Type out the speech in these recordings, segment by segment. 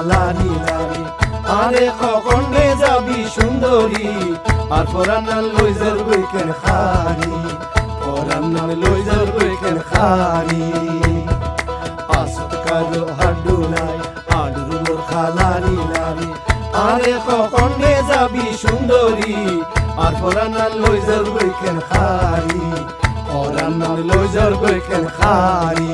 খালারি লারি আরে কখন রে যাবি সুন্দরী আর পরান্নাল লই যার বইকেন খারি পরান্নাল লই যার বইকেন খারি আসত কারো হাড্ডু নাই আডুর খালারি লারি আরে কখন রে যাবি সুন্দরী আর পরান্নাল লই যার বইকেন খারি পরান্নাল লই যার বইকেন খারি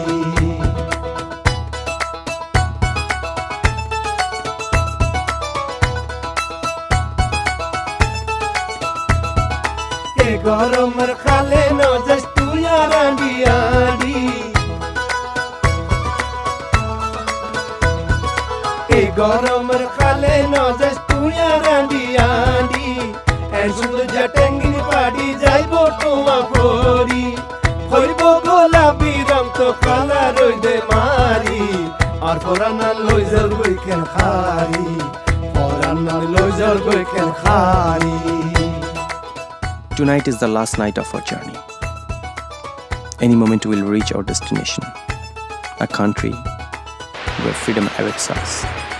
গরমের খালে নজাস তুই আড়ি আড়ি এই গরমের খালে নজাস তুই আড়ি আড়ি এর সুন্দর জটেঙ্গিনি পাড়ি যাইব তোমা পরি হইব গোলাপি রং তো কালা রইদে মারি আর পরান্নাল লই যার বইকেন খারি পরান্নাল লই যার বইকেন খারি Tonight is the last night of our journey. Any moment we'll reach our destination, a country where freedom awaits us.